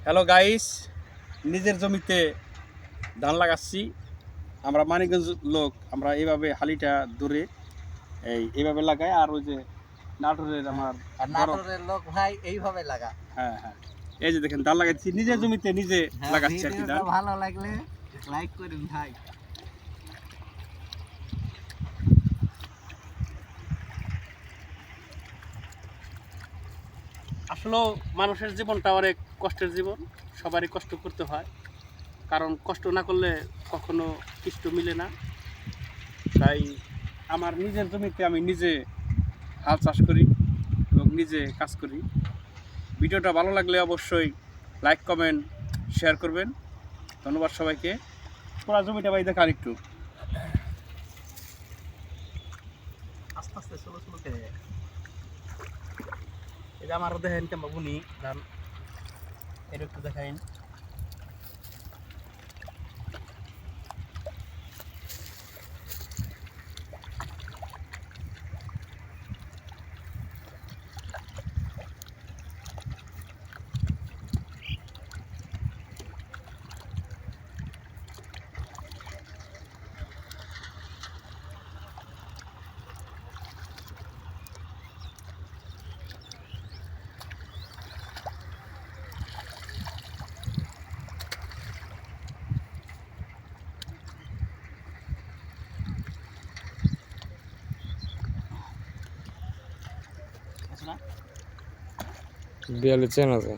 Hello guys, নিজের জমিতে ধান লাগাচ্ছি। আমরা মানিকগঞ্জ লোক, আমরা এইভাবে হালিটা ধরে এইভাবে লাগাই। আর ওই যে নাটোরের নাটোরের লোক ভাই এইভাবে লাগা। হ্যাঁ হ্যাঁ, এই যে দেখেন ধান লাগাচ্ছি নিজের জমিতে, নিজে লাগাচ্ছি আর কি ধান। ভালো লাগলে লাইক করুন ভাই। আসলে মানুষের জীবনটা অনেক কষ্টের জীবন, সবারই কষ্ট করতে হয়, কারণ কষ্ট না করলে কখনো কিছু মিলে না। তাই আমার নিজের জমিতে আমি নিজে হাল চাষ করি এবং নিজে কাজ করি। ভিডিওটা ভালো লাগলে অবশ্যই লাইক কমেন্ট শেয়ার করবেন। ধন্যবাদ সবাইকে। পুরা জমিটা ভাই দেখান একটু। আস্তে আস্তে স্লো স্লো করে এটা আমার দেখেন কেমন বুনি ধান, এটা একটু দেখাইন। বিয়ালে চেন আছে।